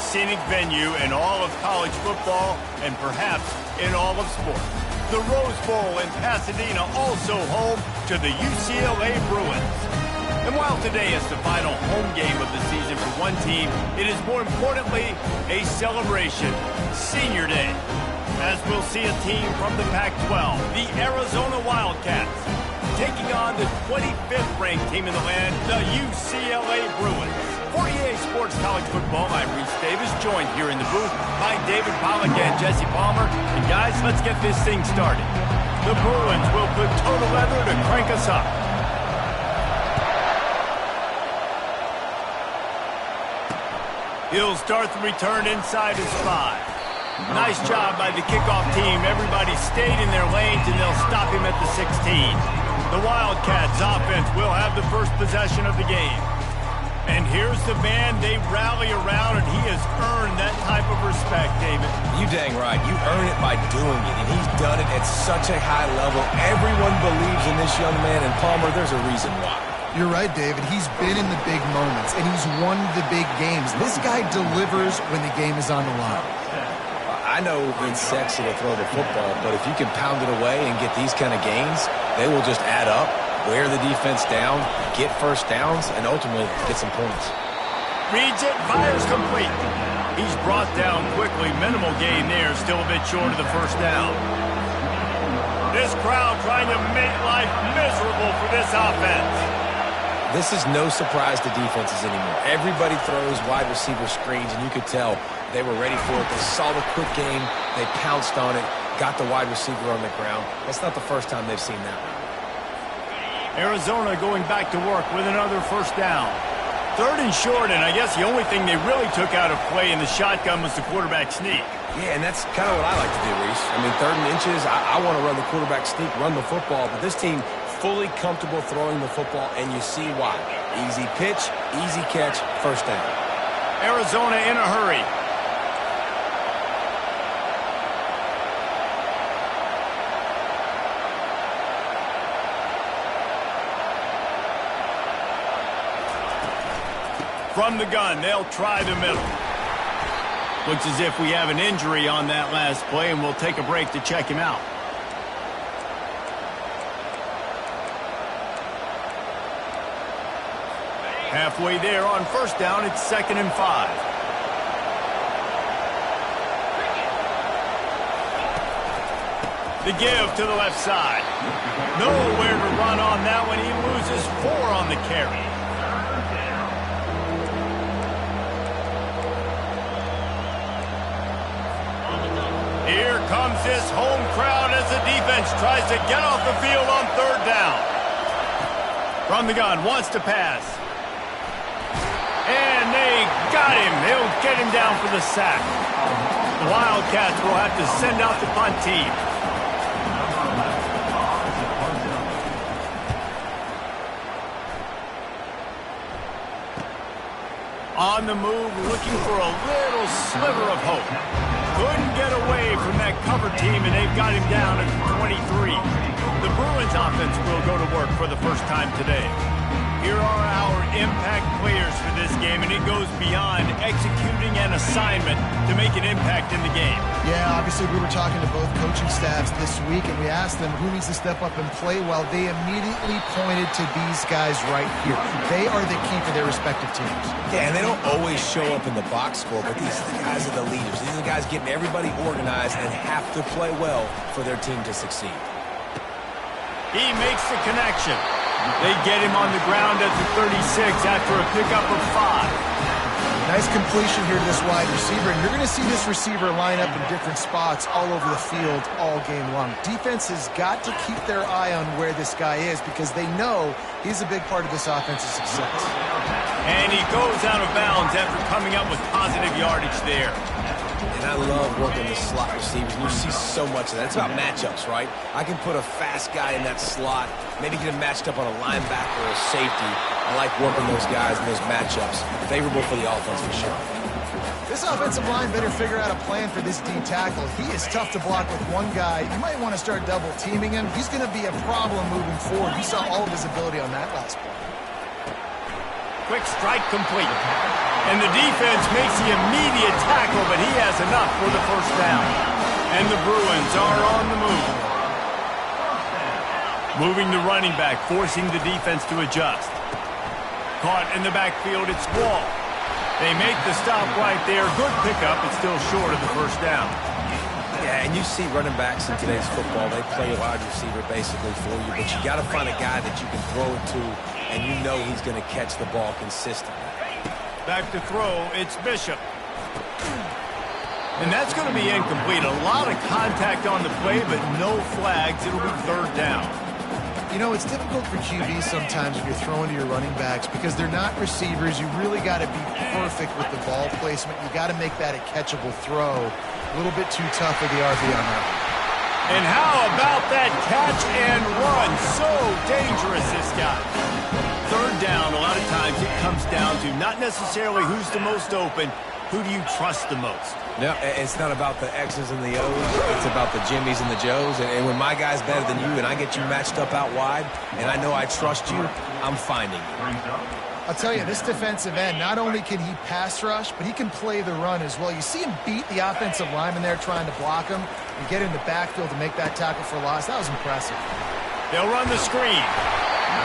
scenic venue in all of college football and perhaps in all of sports. The Rose Bowl in Pasadena, also home to the UCLA Bruins. And while today is the final home game of the season for one team, it is more importantly a celebration, Senior Day, as we'll see a team from the Pac-12, the Arizona Wildcats, taking on the 25th ranked team in the land, the UCLA Bruins. For EA Sports College Football, I'm Reese Davis, joined here in the booth by David Pollack and Jesse Palmer. And guys, let's get this thing started. The Bruins will put total leather to crank us up. He'll start the return inside his 5. Nice job by the kickoff team. Everybody stayed in their lanes, and they'll stop him at the 16. The Wildcats offense will have the first possession of the game. And here's the man they rally around, and he has earned that type of respect, David. You dang right. You earn it by doing it, and he's done it at such a high level. Everyone believes in this young man, and Palmer, there's a reason why. You're right, David. He's been in the big moments, and he's won the big games. This guy delivers when the game is on the line. I know it's sexy to throw the football, but if you can pound it away and get these kind of gains, they will just add up, wear the defense down, get first downs, and ultimately get some points. Reads it, fires complete. He's brought down quickly. Minimal gain there, still a bit short of the first down. This crowd trying to make life miserable for this offense. This is no surprise to defenses anymore. Everybody throws wide receiver screens, and you could tell they were ready for it. They saw the quick game. They pounced on it, got the wide receiver on the ground. That's not the first time they've seen that one. Arizona going back to work with another first down. 3rd and short, and I guess the only thing they really took out of play in the shotgun was the quarterback sneak. Yeah, and that's kind of what I like to do, Reese. I mean, 3rd and inches, I want to run the quarterback sneak, run the football, but this team fully comfortable throwing the football, and you see why. Easy pitch, easy catch, first down. Arizona in a hurry. From the gun, they'll try the middle. Looks as if we have an injury on that last play, and we'll take a break to check him out. Halfway there on first down, it's 2nd and 5. The give to the left side. Nowhere to run on that one. He loses 4 on the carry. Here comes this home crowd as the defense tries to get off the field on 3rd down. From the gun, wants to pass. And they got him. They'll get him down for the sack. The Wildcats will have to send out the punt team. On the move, looking for a little sliver of hope. Couldn't get away from that cover team, and they've got him down at 23. The Bruins offense will go to work for the first time today. Here are our impact players for this game, and it goes beyond executing an assignment to make an impact in the game. Yeah, obviously we were talking to both coaching staffs this week, and we asked them who needs to step up and play well. They immediately pointed to these guys right here. They are the key for their respective teams. Yeah, and they don't always show up in the box score, but these are the guys are the leaders. These are the guys getting everybody organized and have to play well for their team to succeed. He makes the connection. They get him on the ground at the 36 after a pickup of 5. Nice completion here to this wide receiver, and you're going to see this receiver line up in different spots all over the field all game long. Defense has got to keep their eye on where this guy is because they know he's a big part of this offense's success. And he goes out of bounds after coming up with positive yardage there. And I love working the slot receivers. You see so much of that. It's about matchups, right? I can put a fast guy in that slot, maybe get him matched up on a linebacker or a safety. I like working those guys in those matchups. Favorable for the offense for sure. This offensive line better figure out a plan for this D tackle. He is tough to block with one guy. You might want to start double teaming him. He's going to be a problem moving forward. You saw all of his ability on that last play. Quick strike complete. And the defense makes the immediate tackle, but he has enough for the first down. And the Bruins are on the move. Moving the running back, forcing the defense to adjust. Caught in the backfield, it's Wall. They make the stop right there. Good pickup, but still short of the first down. Yeah, and you see running backs in today's football, they play wide receiver basically for you, but you got to find a guy that you can throw it to, and you know he's going to catch the ball consistently. Back to throw, it's Bishop. And that's going to be incomplete. A lot of contact on the play, but no flags. It'll be third down. You know, it's difficult for QBs sometimes when you're throwing to your running backs because they're not receivers. You really got to be perfect with the ball placement. You got to make that a catchable throw. A little bit too tough for the RB on that. And how about that catch and run? So dangerous, this guy. Third down, a lot of times it comes down to not necessarily who's the most open, who do you trust the most? No, it's not about the X's and the O's. It's about the Jimmys and the Joes. And when my guy's better than you and I get you matched up out wide and I know I trust you, I'm finding you. I'll tell you, this defensive end, not only can he pass rush, but he can play the run as well. You see him beat the offensive lineman there trying to block him and get in the backfield to make that tackle for loss. That was impressive. They'll run the screen.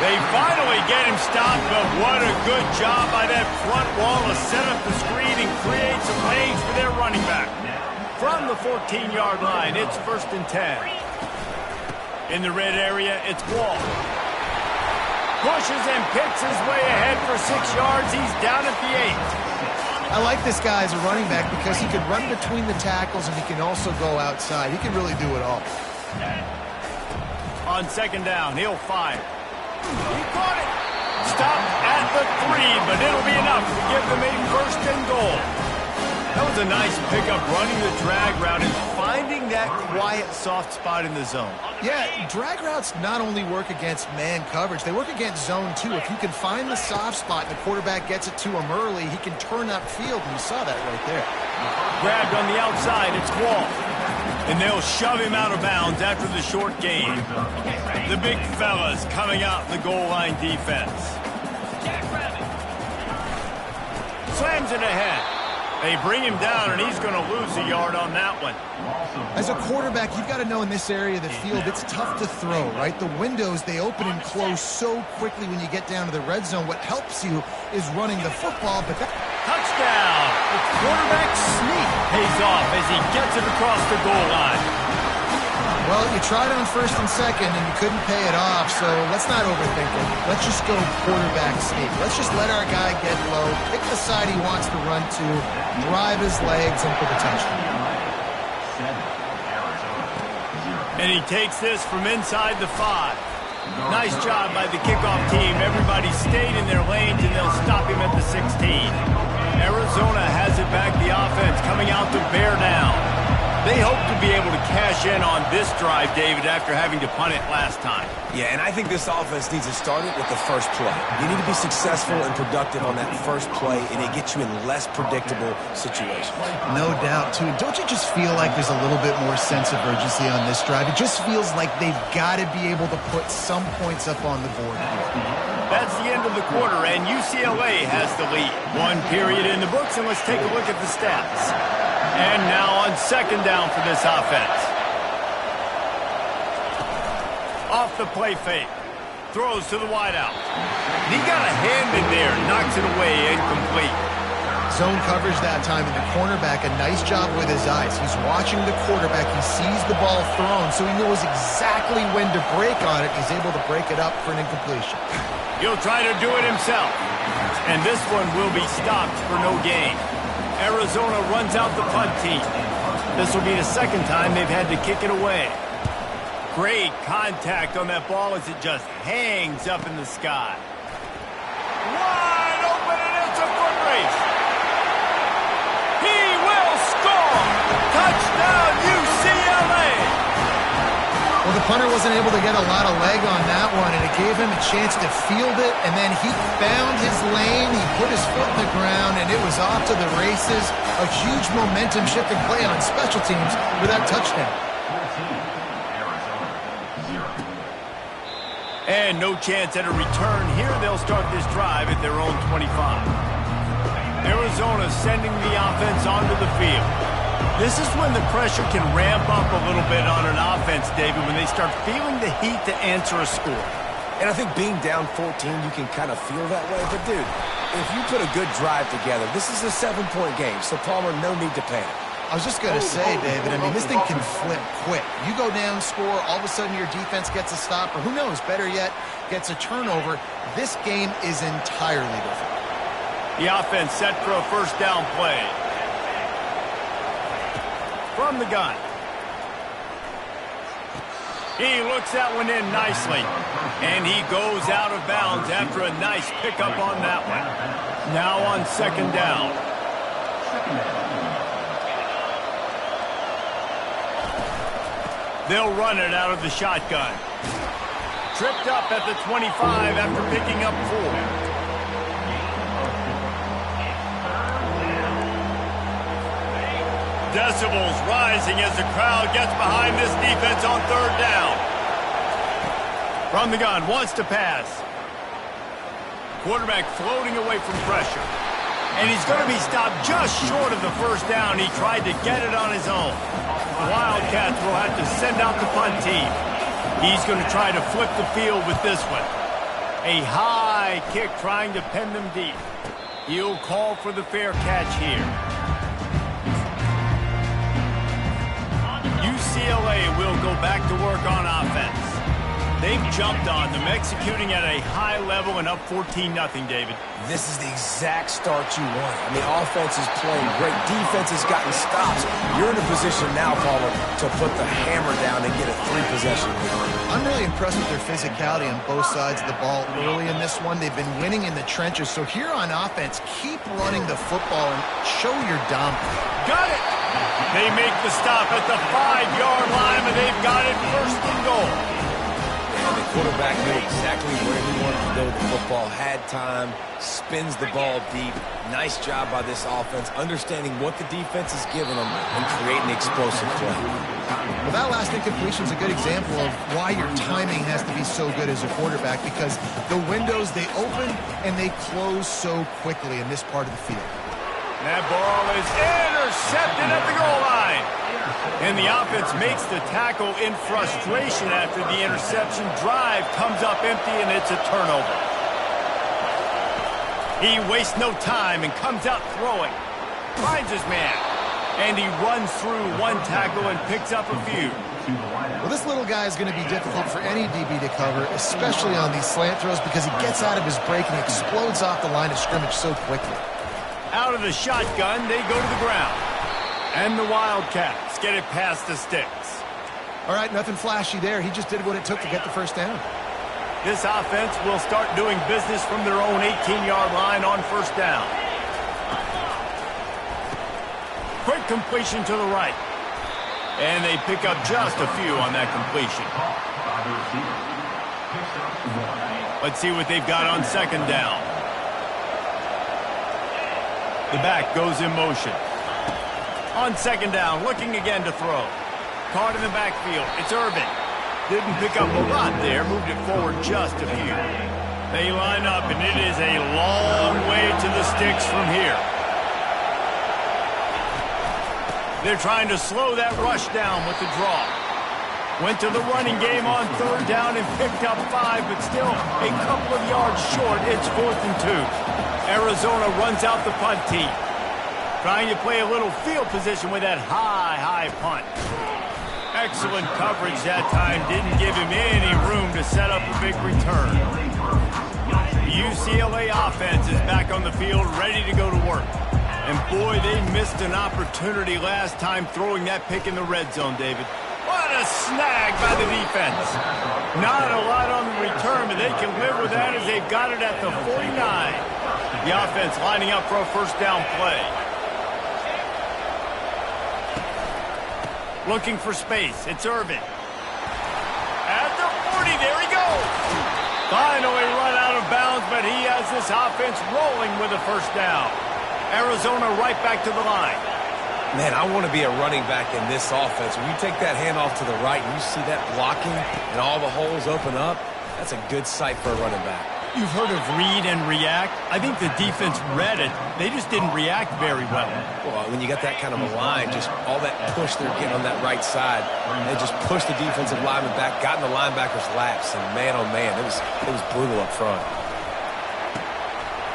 They finally get him stopped, but what a good job by that front wall to set up the screen and create some lanes for their running back. From the 14-yard line, it's 1st and 10. In the red area, it's Wall. Pushes and picks his way ahead for 6 yards. He's down at the 8. I like this guy as a running back because he can run between the tackles and he can also go outside. He can really do it all. On 2nd down, he'll fire. He caught it. Stopped at the 3, but it'll be enough to give them a 1st and goal. That was a nice pickup, running the drag route and finding that quiet, soft spot in the zone. Yeah, drag routes not only work against man coverage, they work against zone too. If you can find the soft spot and the quarterback gets it to him early, he can turn upfield, and you saw that right there. Grabbed on the outside, it's Wall. And they'll shove him out of bounds after the short gain. The big fellas coming out in the goal line defense. Slams it ahead. They bring him down, and he's going to lose a yard on that one. As a quarterback, you've got to know in this area of the field, it's tough to throw, right? The windows, they open and close so quickly when you get down to the red zone. What helps you is running the football, but that... Touchdown! The quarterback sneak pays off as he gets it across the goal line. Well, you tried on 1st and 2nd, and you couldn't pay it off, so let's not overthink it. Let's just go quarterback sneak. Let's just let our guy get low, pick the side he wants to run to, drive his legs, and for the touchdown. And he takes this from inside the 5. Nice job by the kickoff team. Everybody stayed in their lanes, and they'll stop him at the 16. Arizona has it back, the offense coming out to bear down. They hope to be able to cash in on this drive, David, after having to punt it last time. Yeah, and I think this offense needs to start it with the first play. You need to be successful and productive on that first play, and it gets you in less predictable situations. No doubt, too. Don't you just feel like there's a little bit more sense of urgency on this drive? It just feels like they've got to be able to put some points up on the board here. That's the end of the quarter, and UCLA has the lead. 1 period in the books, and let's take a look at the stats. And now on 2nd down for this offense. Off the play fake. Throws to the wideout. He got a hand in there, knocks it away, incomplete. Zone coverage that time, and the cornerback, a nice job with his eyes. He's watching the quarterback. He sees the ball thrown, so he knows exactly when to break on it. He's able to break it up for an incompletion. He'll try to do it himself. And this one will be stopped for no gain. Arizona runs out the punt team. This will be the 2nd time they've had to kick it away. Great contact on that ball as it just hangs up in the sky. Wide open, and it's a foot race. He will score! Touchdown, UCLA! Well, the punter wasn't able to get a lot of leg on that one, and it gave him a chance to field it, and then he found his lane, he put his foot in the ground, and it was off to the races. A huge momentum-shifting play on special teams for that touchdown. And no chance at a return here. They'll start this drive at their own 25. Arizona sending the offense onto the field. This is when the pressure can ramp up a little bit on an offense, David, when they start feeling the heat to answer a score. And I think being down 14, you can kind of feel that way. But, dude, if you put a good drive together, this is a 7-point game, so Palmer, no need to panic. I was just going to say, David, I mean, this thing can flip quick. You go down, score, all of a sudden your defense gets a stop, or who knows, better yet, gets a turnover. This game is entirely different. The offense set for a first down play. From the gun. He looks that one in nicely. And he goes out of bounds after a nice pickup on that one. Now on second down. They'll run it out of the shotgun. Tripped up at the 25 after picking up 4. Decibels rising as the crowd gets behind this defense on third down. From the gun, wants to pass. Quarterback floating away from pressure. And he's going to be stopped just short of the first down. He tried to get it on his own. The Wildcats will have to send out the punt team. He's going to try to flip the field with this one. A high kick trying to pen them deep. He'll call for the fair catch here. UCLA will go back to work on offense. They've jumped on them, executing at a high level and up 14-0, David. This is the exact start you want. I mean, offense is playing great. Defense has gotten stops. You're in a position now, Palmer, to put the hammer down and get a 3-possession lead. I'm really impressed with their physicality on both sides of the ball early in this one. They've been winning in the trenches. So here on offense, keep running the football and show your dominance. Got it! They make the stop at the 5-yard line, and they've got it first and goal. And the quarterback knew exactly where he wanted to go with the football, had time, spins the ball deep. Nice job by this offense, understanding what the defense is giving them and creating explosive play. Well, that last incompletion is a good example of why your timing has to be so good as a quarterback, because the windows, they open and they close so quickly in this part of the field. That ball is intercepted at the goal line. And the offense makes the tackle in frustration after the interception. Drive comes up empty, and it's a turnover. He wastes no time and comes out throwing. Finds his man. And he runs through one tackle and picks up a few. Well, this little guy is going to be difficult for any DB to cover, especially on these slant throws, because he gets out of his break and explodes off the line of scrimmage so quickly. Out of the shotgun, they go to the ground. And the Wildcats get it past the sticks. All right, nothing flashy there. He just did what it took to get the first down. This offense will start doing business from their own 18-yard line on first down. Quick completion to the right. And they pick up just a few on that completion. Let's see what they've got on second down. The back goes in motion. On second down, looking again to throw. Caught in the backfield. It's Urban. Didn't pick up a lot there. Moved it forward just a few. They line up, and it is a long way to the sticks from here. They're trying to slow that rush down with the draw. Went to the running game on third down and picked up 5, but still a couple of yards short. It's 4th and 2. Arizona runs out the punt team. Trying to play a little field position with that high punt. Excellent coverage that time. Didn't give him any room to set up a big return. The UCLA offense is back on the field, ready to go to work. And boy, they missed an opportunity last time throwing that pick in the red zone, David. What a snag by the defense. Not a lot on the return, but they can live with that as they've got it at the 49. The offense lining up for a first down play. Looking for space. It's Urban. At the 40, there he goes. Finally run out of bounds, but he has this offense rolling with a first down. Arizona right back to the line. Man, I want to be a running back in this offense. When you take that handoff to the right and you see that blocking and all the holes open up, that's a good sight for a running back. You've heard of read and react. I think the defense read it. They just didn't react very well. Well, when you got that kind of a line, just all that push they're getting on that right side, they just pushed the defensive lineman back, got in the linebacker's laps, and man, oh man, it was brutal up front.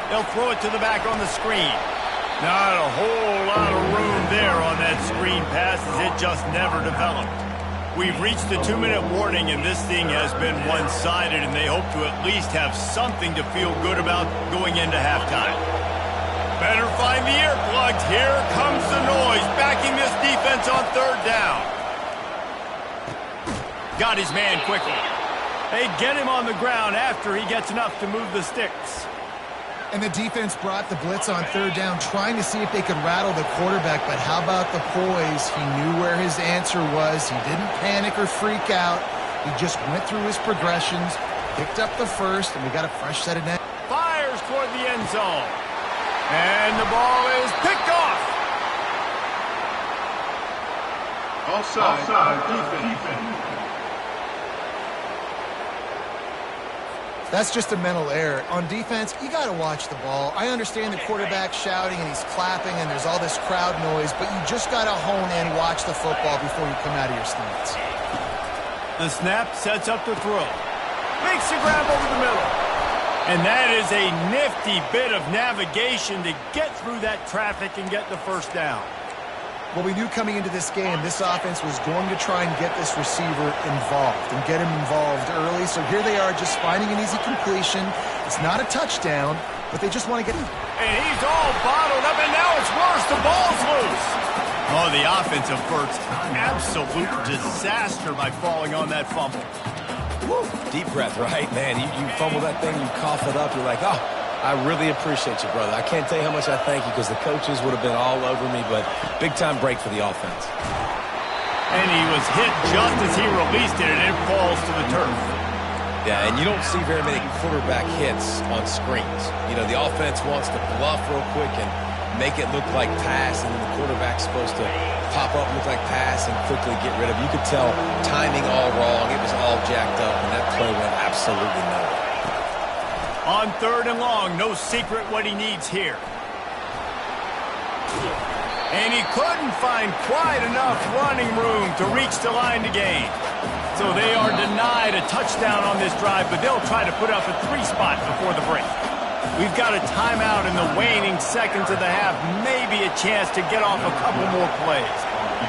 They'll throw it to the back on the screen. Not a whole lot of room there on that screen pass as it just never developed. We've reached the 2-minute warning, and this thing has been one-sided, and they hope to at least have something to feel good about going into halftime. Better find the earplugs. Here comes the noise, backing this defense on third down. Got his man quickly. They get him on the ground after he gets enough to move the sticks. And the defense brought the blitz on third down, trying to see if they could rattle the quarterback. But how about the poise? He knew where his answer was. He didn't panic or freak out. He just went through his progressions, picked up the first, and we got a fresh set of net. Fires toward the end zone. And the ball is picked off. Offside defense. That's just a mental error. On defense, you got to watch the ball. I understand the quarterback shouting and he's clapping and there's all this crowd noise, but you just got to hone in, watch the football before you come out of your stance. The snap sets up the throw. Makes the grab over the middle. And that is a nifty bit of navigation to get through that traffic and get the first down. Well, we knew coming into this game, this offense was going to try and get this receiver involved and get him involved early. So here they are just finding an easy completion. It's not a touchdown, but they just want to get him. And he's all bottled up, and now it's worse. The ball's loose. Oh, the offensive effort's absolute disaster by falling on that fumble. Woo. Deep breath, right? Man, you fumble that thing, you cough it up, you're like, oh, I really appreciate you, brother. I can't tell you how much I thank you because the coaches would have been all over me, but big-time break for the offense. And he was hit just as he released it, and it falls to the turf. Yeah, and you don't see very many quarterback hits on screens. You know, the offense wants to bluff real quick and make it look like pass, and then the quarterback's supposed to pop up, look like pass, and quickly get rid of it. You could tell timing all wrong. It was all jacked up, and that play went absolutely nowhere. On third and long, no secret what he needs here. And he couldn't find quite enough running room to reach the line to gain. So they are denied a touchdown on this drive, but they'll try to put up a 3-spot before the break. We've got a timeout in the waning seconds of the half, maybe a chance to get off a couple more plays.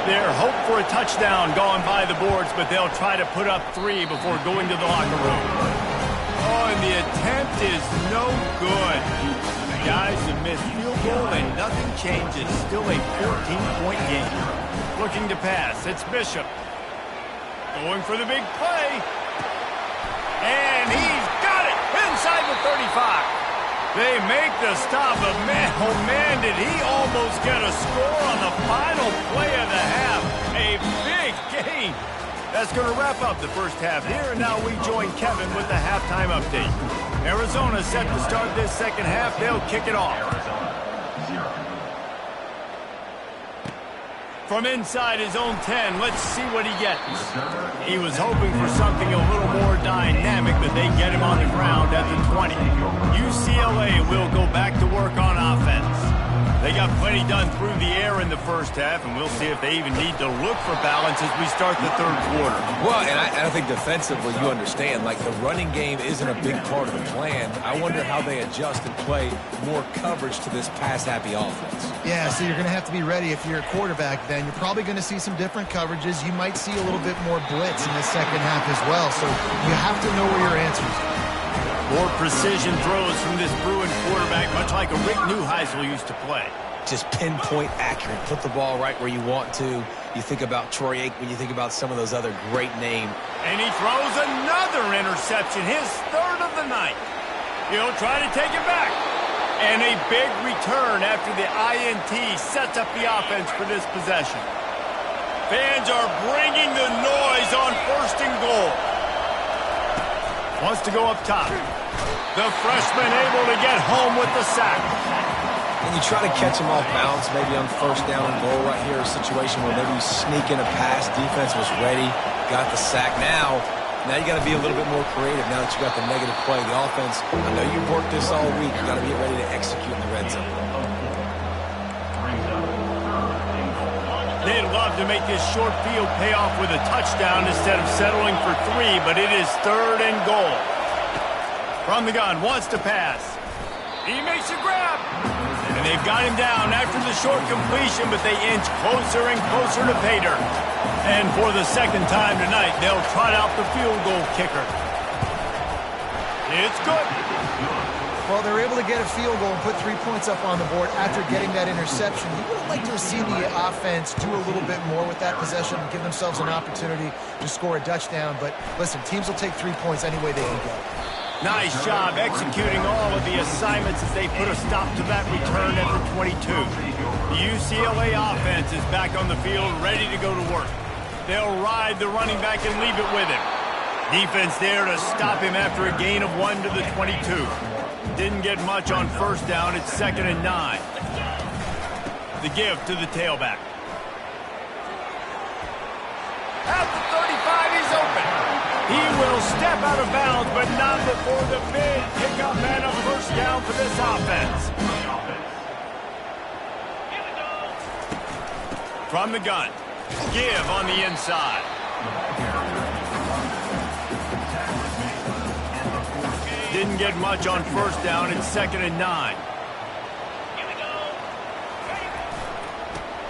Their hope for a touchdown gone by the boards, but they'll try to put up 3 before going to the locker room. Oh, and the attempt is no good. The guys have missed field goal and nothing changes. Still a 14-point game. Looking to pass. It's Bishop. Going for the big play. And he's got it inside the 35. They make the stop, but man, oh man, did he almost get a score on the final play of the half. A big game. That's going to wrap up the first half here, and now we join Kevin with the halftime update. Arizona set to start this second half. They'll kick it off. From inside his own 10, let's see what he gets. He was hoping for something a little more dynamic, but they get him on the ground at the 20. UCLA will go back to work on offense. They got plenty done through the air in the first half, and we'll see if they even need to look for balance as we start the third quarter. Well, and I think defensively, you understand, like the running game isn't a big part of the plan. I wonder how they adjust and play more coverage to this pass-happy offense. Yeah, so you're going to have to be ready if you're a quarterback then. You're probably going to see some different coverages. You might see a little bit more blitz in the second half as well, so you have to know where your answers are. More precision throws from this Bruin quarterback, much like a Rick Neuheisel used to play. Just pinpoint accurate. Put the ball right where you want to. You think about Troy Aikman, you think about some of those other great names. And he throws another interception, his third of the night. He'll try to take it back. And a big return after the INT sets up the offense for this possession. Fans are bringing the noise on first and goal. Wants to go up top. The freshman able to get home with the sack. And you try to catch him off balance, maybe on first down and goal right here, a situation where maybe you sneak in a pass. Defense was ready, got the sack. Now Now you got to be a little bit more creative now that you got the negative play. The offense, I know you've worked this all week. You got to get ready to execute in the red zone. They'd love to make this short field pay off with a touchdown instead of settling for 3, but it is 3rd and goal. From the gun, wants to pass. He makes a grab. And they've got him down after the short completion, but they inch closer and closer to pay dirt. And for the second time tonight, they'll trot out the field goal kicker. It's good. Well, they're able to get a field goal and put 3 points up on the board after getting that interception. You would have liked to have seen the offense do a little bit more with that possession and give themselves an opportunity to score a touchdown. But listen, teams will take 3 points any way they can get. Nice job executing all of the assignments as they put a stop to that return at the 22. The UCLA offense is back on the field, ready to go to work. They'll ride the running back and leave it with him. Defense there to stop him after a gain of 1 to the 22. Didn't get much on first down. It's 2nd and 9. The give to the tailback. At the 35, he's open. He will step out of bounds, but not before the big pickup and a first down for this offense. From the gun. Give on the inside. Didn't get much on first down. It's 2nd and 9.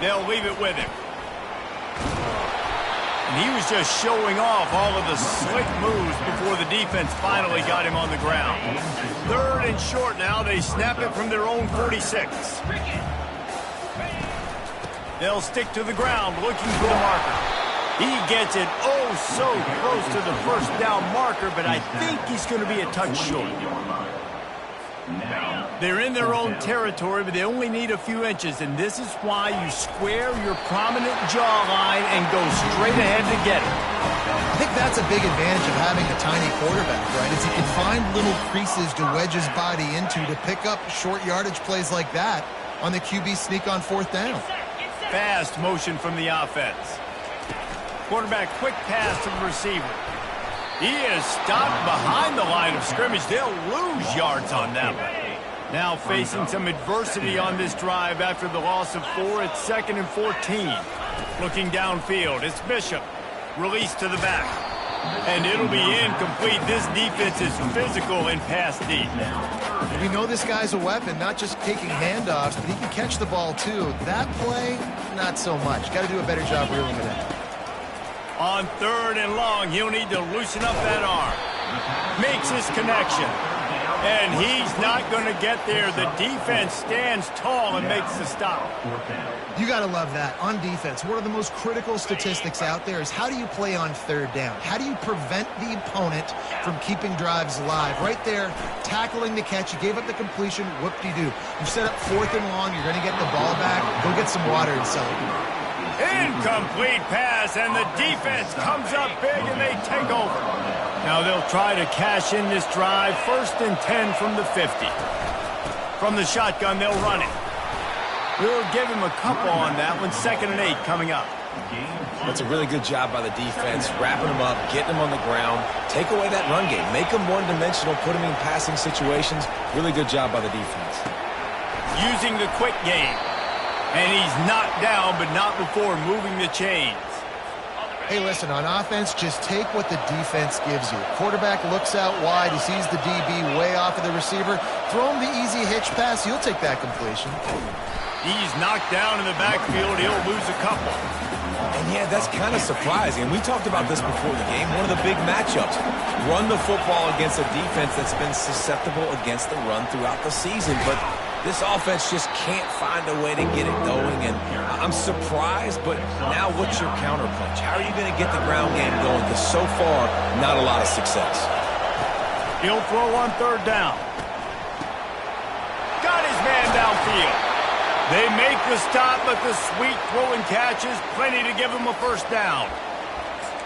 They'll leave it with him. And he was just showing off all of the slick moves before the defense finally got him on the ground. 3rd and short now. They snap it from their own 46. They'll stick to the ground looking for the marker. He gets it so close to the first down marker, but I think he's going to be a touch short. They're in their own territory, but they only need a few inches, and this is why you square your prominent jawline and go straight ahead to get it. I think that's a big advantage of having a tiny quarterback, right? Is he can find little creases to wedge his body into to pick up short yardage plays like that on the QB sneak on 4th down. Fast motion from the offense. Quarterback quick pass to the receiver. He is stopped behind the line of scrimmage. They'll lose yards on that one. Now facing some adversity on this drive after the loss of 4. It's 2nd and 14. Looking downfield, it's Bishop. Release to the back. And it'll be incomplete. This defense is physical in pass deep. We know this guy's a weapon, not just taking handoffs, but he can catch the ball too. That play, not so much. Got to do a better job reeling it in. On 3rd and long, he'll need to loosen up that arm. Makes his connection. And he's not going to get there. The defense stands tall and makes the stop. You got to love that. On defense, one of the most critical statistics out there is how do you play on 3rd down? How do you prevent the opponent from keeping drives alive? Right there, tackling the catch. You gave up the completion. Whoop-de-doo. You set up 4th and long. You're going to get the ball back. Go get some water and celebrate. Incomplete pass, and the defense comes up big, and they take over. Now they'll try to cash in this drive. 1st and 10 from the 50. From the shotgun, they'll run it. We'll give him a couple on that one. 2nd and 8 coming up. That's a really good job by the defense, wrapping them up, getting them on the ground. Take away that run game. Make them one-dimensional, put them in passing situations. Really good job by the defense. Using the quick game. And he's knocked down, but not before moving the chains. Hey, listen, on offense, just take what the defense gives you. Quarterback looks out wide. He sees the DB way off of the receiver. Throw him the easy hitch pass. You'll take that completion. He's knocked down in the backfield. He'll lose a couple. And yeah, that's kind of surprising. And we talked about this before the game. One of the big matchups. Run the football against a defense that's been susceptible against the run throughout the season. But this offense just can't find a way to get it going. And I'm surprised, but now what's your counterpunch? How are you going to get the ground game going? Because so far, not a lot of success. He'll throw on 3rd down. Got his man downfield. They make the stop, but the sweet throw and catch is plenty to give him a first down.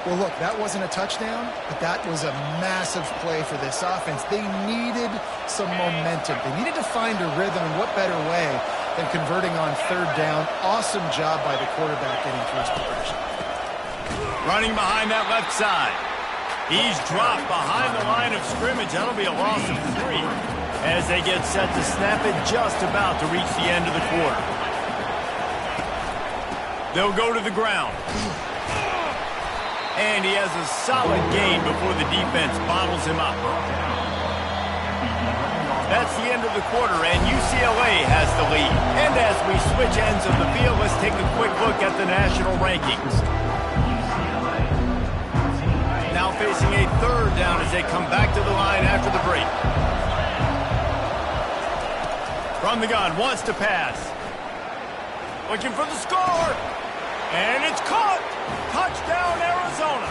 Well, look, that wasn't a touchdown, but that was a massive play for this offense. They needed some momentum. They needed to find a rhythm, and what better way than converting on 3rd down. Awesome job by the quarterback getting through his progression. Running behind that left side. He's dropped behind the line of scrimmage. That'll be a loss of 3 as they get set to snap it just about to reach the end of the quarter. They'll go to the ground. And he has a solid gain before the defense bottles him up. That's the end of the quarter, and UCLA has the lead. And as we switch ends of the field, let's take a quick look at the national rankings. Now facing a 3rd down as they come back to the line after the break. From the gun, wants to pass. Looking for the score. And it's caught. Touchdown, Arizona.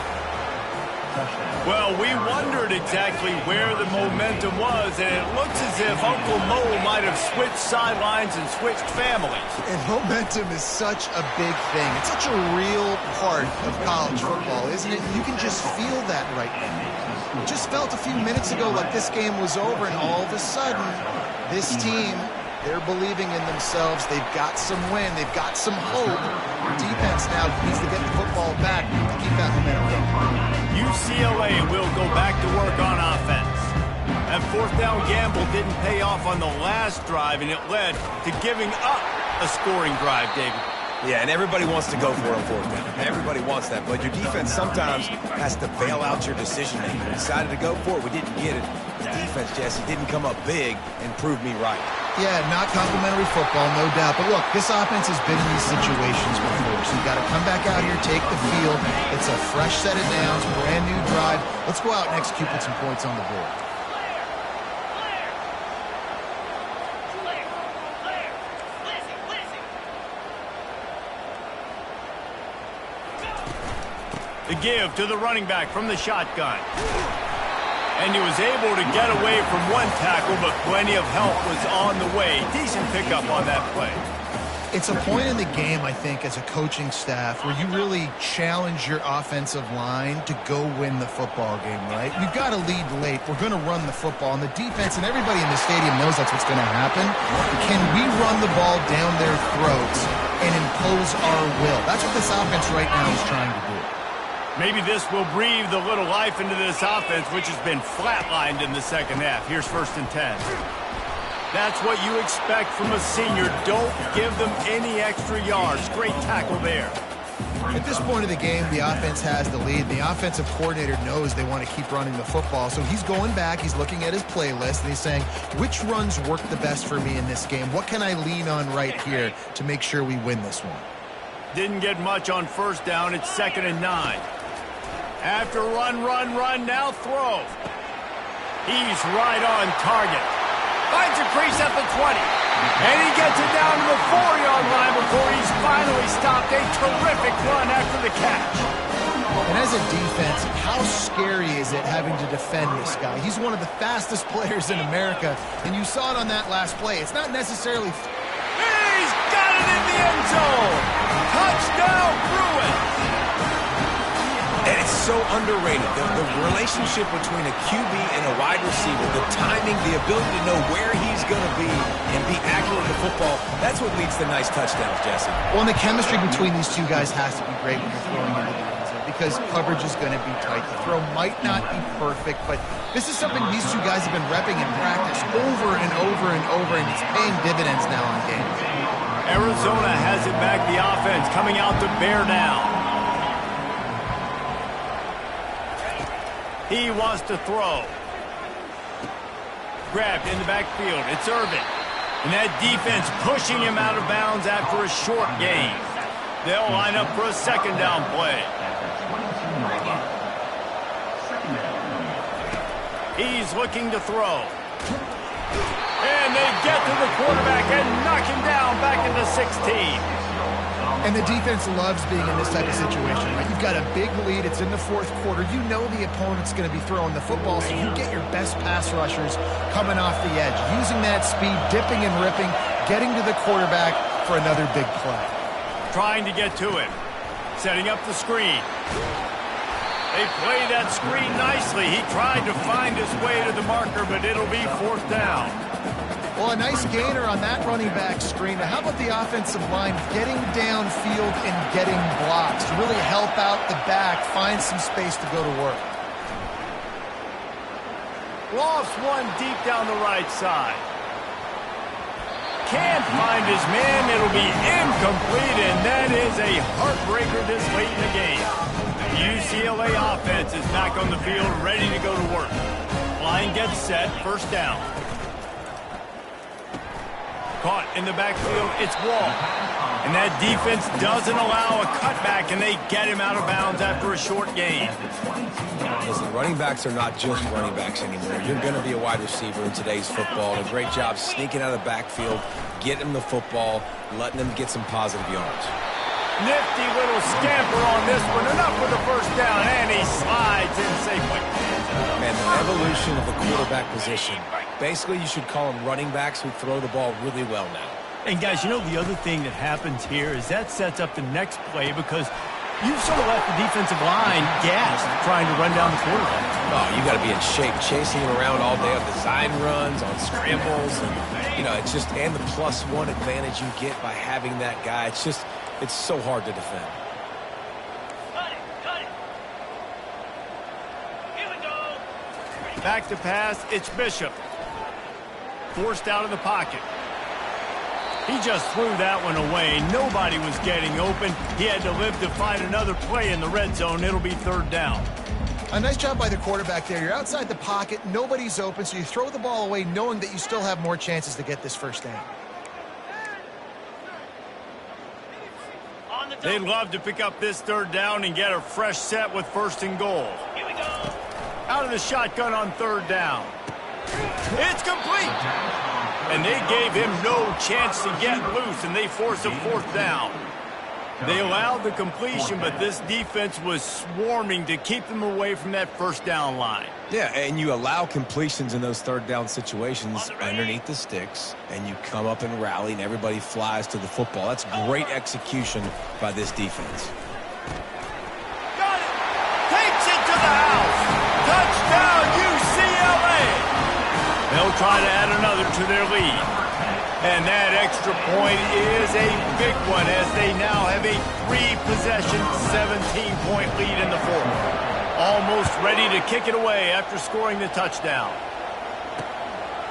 Well, we wondered exactly where the momentum was, and it looks as if Uncle Mo might have switched sidelines and switched families. And momentum is such a big thing. It's such a real part of college football, isn't it? You can just feel that right now. It just felt a few minutes ago like this game was over, and all of a sudden, this team, they're believing in themselves. They've got some win. They've got some hope. Defense now needs to get the football back to keep that momentum going. UCLA will go back to work on offense. That 4th down gamble didn't pay off on the last drive, and it led to giving up a scoring drive, David. Yeah, and everybody wants to go for a 4th down. Everybody wants that, but your defense sometimes has to bail out your decision-making. We decided to go for it. We didn't get it. The defense, Jesse, didn't come up big and prove me right. Yeah, not complimentary football, no doubt. But look, this offense has been in these situations before, so you got to come back out here, take the field. It's a fresh set of downs, brand new drive. Let's go out and execute, put some points on the board. The give to the running back from the shotgun. And he was able to get away from one tackle, but plenty of help was on the way. Decent pickup on that play. It's a point in the game, I think, as a coaching staff where you really challenge your offensive line to go win the football game, right? We've got to lead late. We're going to run the football. And the defense and everybody in the stadium knows that's what's going to happen. Can we run the ball down their throats and impose our will? That's what this offense right now is trying to do. Maybe this will breathe a little life into this offense, which has been flatlined in the second half. Here's 1st and 10. That's what you expect from a senior. Don't give them any extra yards. Great tackle there. At this point of the game, the offense has the lead. The offensive coordinator knows they want to keep running the football, so he's going back, he's looking at his playlist, and he's saying, which runs work the best for me in this game? What can I lean on right here to make sure we win this one? Didn't get much on 1st down. It's 2nd and 9. After run, now throw. He's right on target. Finds a crease at the 20. And he gets it down to the 4-yard line before he's finally stopped. A terrific run after the catch. And as a defense, how scary is it having to defend this guy? He's one of the fastest players in America, and you saw it on that last play. It's not necessarily... He's got it in the end zone. Touchdown, Bruins. And it's so underrated. The relationship between a QB and a wide receiver, the timing, the ability to know where he's going to be and be accurate with the football, that's what leads to nice touchdowns, Jesse. Well, and the chemistry between these two guys has to be great when you're throwing into the end zone because coverage is going to be tight. The throw might not be perfect, but this is something these two guys have been repping in practice over and over and over, and it's paying dividends now in games. Arizona has it back, the offense coming out to bear down. He wants to throw. Grabbed in the backfield. It's Irvin. And that defense pushing him out of bounds after a short gain. They'll line up for a 2nd down play. He's looking to throw. And they get to the quarterback and knock him down back into 16. And the defense loves being in this type of situation, right? You've got a big lead. It's in the 4th quarter. You know the opponent's going to be throwing the football, so you get your best pass rushers coming off the edge, using that speed, dipping and ripping, getting to the quarterback for another big play. Trying to get to him. Setting up the screen. They play that screen nicely. He tried to find his way to the marker, but it'll be 4th down. Well, a nice gainer on that running back screen. Now, how about the offensive line getting downfield and getting blocks to really help out the back, find some space to go to work? Lofts one deep down the right side. Can't find his man. It'll be incomplete, and that is a heartbreaker this late in the game. The UCLA offense is back on the field, ready to go to work. Line gets set, first down. Caught in the backfield, it's Wall. And that defense doesn't allow a cutback, and they get him out of bounds after a short gain. Listen, running backs are not just running backs anymore. You're going to be a wide receiver in today's football. And a great job sneaking out of the backfield, getting him the football, letting him get some positive yards. Nifty little scamper on this one. Enough for the first down, and he slides in safely. Man, the evolution of the quarterback position. Basically, you should call them running backs who throw the ball really well now. And, guys, you know the other thing that happens here is that sets up the next play because you've sort of left the defensive line gassed trying to run down the quarterback. Oh, you got to be in shape, chasing him around all day on design runs, on scrambles, and, you know, it's just, and the +1 advantage you get by having that guy. It's just, it's so hard to defend. Here we go. Back to pass, it's Bishop. Forced out of the pocket. He just threw that one away. Nobody was getting open. He had to live to find another play in the red zone. It'll be third down. A nice job by the quarterback there. You're outside the pocket. Nobody's open, so you throw the ball away knowing that you still have more chances to get this first down. They'd love to pick up this third down and get a fresh set with first and goal. Here we go. Out of the shotgun on third down. It's complete. And they gave him no chance to get loose, and they force a fourth down. They allowed the completion, but this defense was swarming to keep them away from that first down line. Yeah, and you allow completions in those third down situations underneath the sticks, and you come up and rally, and everybody flies to the football. That's great execution by this defense. Got it! Takes it to the house! Touchdown, UCLA! They'll try to add another to their lead. And that extra point is a big one as they now have a 3-possession, 17-point lead in the fourth. Almost ready to kick it away after scoring the touchdown.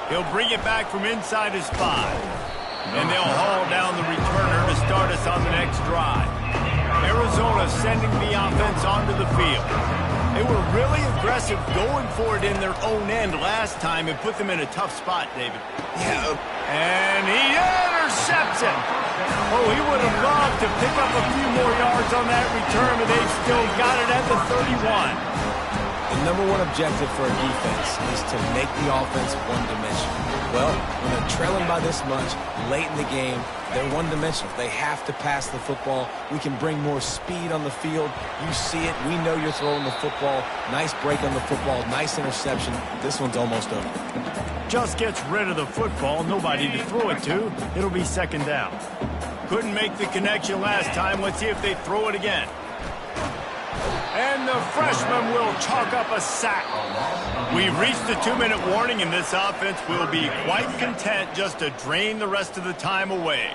He'll bring it back from inside his 5. And they'll haul down the returner to start us on the next drive. Arizona sending the offense onto the field. They were really aggressive going for it in their own end last time and put them in a tough spot, David. Yeah. And he intercepts it. Oh, he would have loved to pick up a few more yards on that return, but they've still got it at the 31. The number one objective for a defense is to make the offense one-dimensional. Well, when they're trailing by this much, late in the game, they're one-dimensional. They have to pass the football. We can bring more speed on the field. You see it. We know you're throwing the football. Nice break on the football. Nice interception. This one's almost over. Just gets rid of the football. Nobody to throw it to. It'll be second down. Couldn't make the connection last time. Let's see if they throw it again. And the freshman will chalk up a sack. We've reached the 2-minute warning, and this offense will be quite content just to drain the rest of the time away.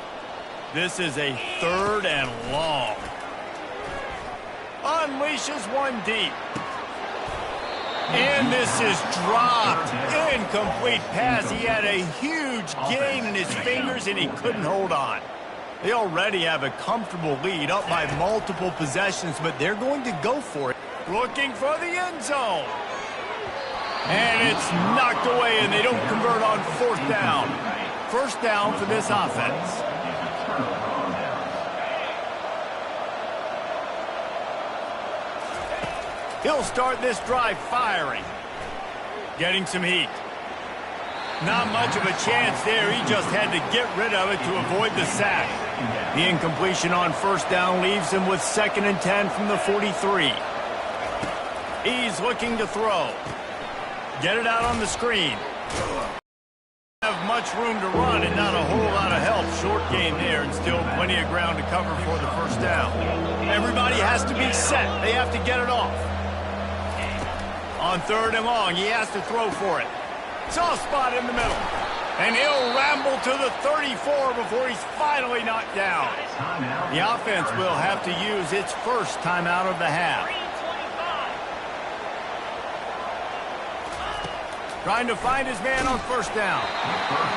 This is a third and long. Unleashes one deep. And this is dropped. Incomplete pass. He had a huge gain in his fingers, and he couldn't hold on. They already have a comfortable lead up by multiple possessions, but they're going to go for it. Looking for the end zone. And it's knocked away, and they don't convert on fourth down. First down for this offense. He'll start this drive firing. Getting some heat. Not much of a chance there. He just had to get rid of it to avoid the sack. The incompletion on first down leaves him with 2nd and 10 from the 43. He's looking to throw. Get it out on the screen. Have much room to run and not a whole lot of help. Short gain there and still plenty of ground to cover for the first down. Everybody has to be set. They have to get it off. On third and long, he has to throw for it. Soft spot in the middle. And he'll ramble to the 34 before he's finally knocked down. The offense will have to use its first timeout of the half. Trying to find his man on first down.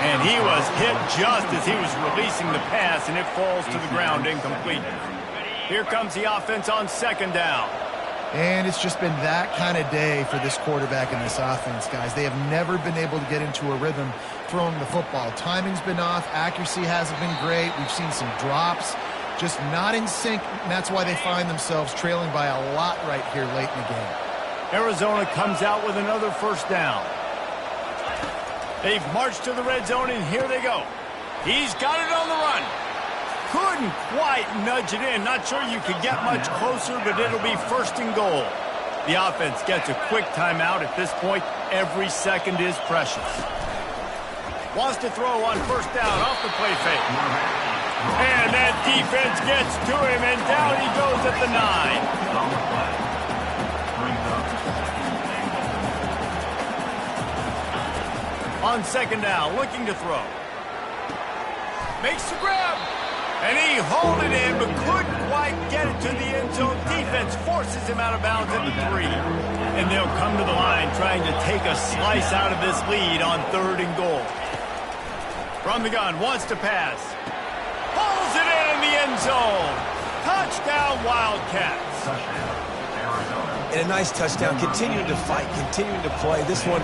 And he was hit just as he was releasing the pass, and it falls to the ground incomplete. Here comes the offense on second down. And it's just been that kind of day for this quarterback and this offense, guys. They have never been able to get into a rhythm throwing the football. Timing's been off. Accuracy hasn't been great. We've seen some drops. Just not in sync, and that's why they find themselves trailing by a lot right here late in the game. Arizona comes out with another first down. They've marched to the red zone, and here they go. He's got it on the run. Couldn't quite nudge it in. Not sure you could get much closer, but it'll be first and goal. The offense gets a quick timeout. At this point, every second is precious. Wants to throw on first down off the play fake. And that defense gets to him, and down he goes at the 9. On second down, looking to throw. Makes the grab. And he hauled it in, but couldn't quite get it to the end zone. Defense forces him out of bounds at the 3. And they'll come to the line trying to take a slice out of this lead on third and goal. From the gun, wants to pass. Pulls it in the end zone. Touchdown, Wildcats. And a nice touchdown, continuing to fight, continuing to play. This one,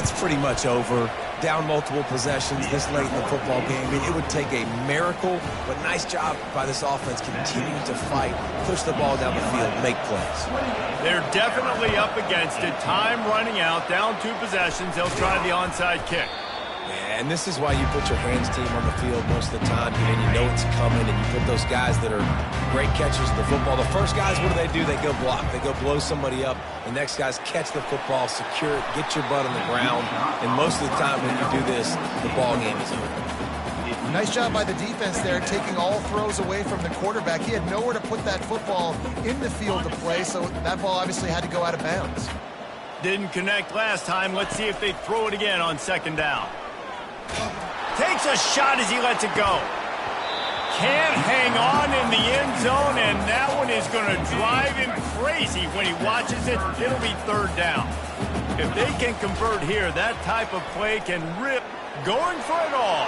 it's pretty much over. Down multiple possessions this late in the football game. It would take a miracle, but nice job by this offense continuing to fight, push the ball down the field, make plays. They're definitely up against it. Time running out, down 2 possessions. They'll try the onside kick. Yeah, and this is why you put your hands team on the field most of the time, and you know it's coming, and you put those guys that are great catchers of the football. The first guys, what do? They go block. They go blow somebody up. The next guys catch the football, secure it, get your butt on the ground, and most of the time when you do this, the ball game is over. Nice job by the defense there, taking all throws away from the quarterback. He had nowhere to put that football in the field to play, so that ball obviously had to go out of bounds. Didn't connect last time. Let's see if they throw it again on second down. Takes a shot as he lets it go. Can't hang on in the end zone, and that one is going to drive him crazy when he watches it. It'll be third down. If they can convert here, that type of play can rip, going for it all.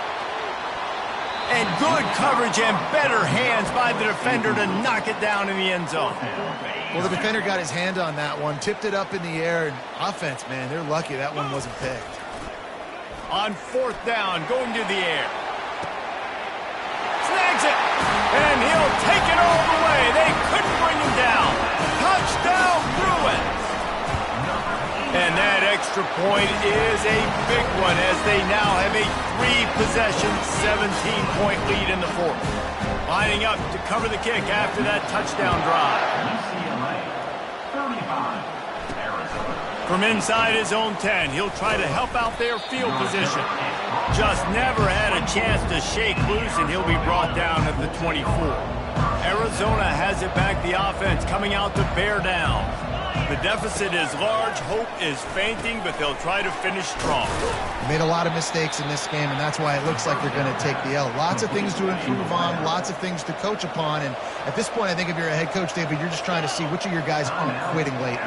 And good coverage and better hands by the defender to knock it down in the end zone. Well, the defender got his hand on that one, tipped it up in the air, and offense, man, they're lucky that one wasn't picked. On fourth down, going to the air. Snags it, and he'll take it all the way. They couldn't bring him down. Touchdown, Bruins. And that extra point is a big one as they now have a 3-possession, 17-point lead in the fourth. Lining up to cover the kick after that touchdown drive. From inside his own 10, he'll try to help out their field position. Just never had a chance to shake loose, and he'll be brought down at the 24. Arizona has it back, the offense coming out to bear down. The deficit is large, hope is fainting, but they'll try to finish strong. Made a lot of mistakes in this game, and that's why it looks like they're going to take the L. Lots of things to improve on, lots of things to coach upon, and at this point, I think if you're a head coach, David, you're just trying to see which of your guys aren't quitting late.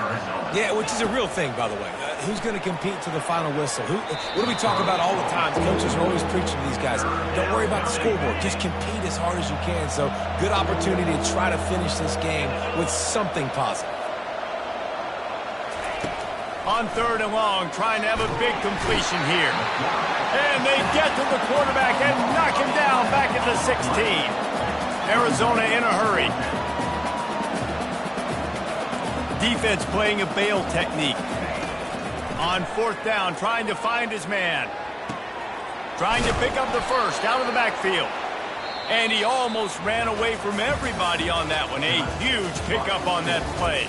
Yeah, which is a real thing, by the way. Who's going to compete to the final whistle? What do we talk about all the time? The coaches are always preaching to these guys. Don't worry about the scoreboard. Just compete as hard as you can. So, good opportunity to try to finish this game with something positive. On third and long, trying to have a big completion here. And they get to the quarterback and knock him down back at the 16. Arizona in a hurry. Defense playing a bail technique. On fourth down, trying to find his man. Trying to pick up the first out of the backfield. And he almost ran away from everybody on that one. A huge pickup on that play.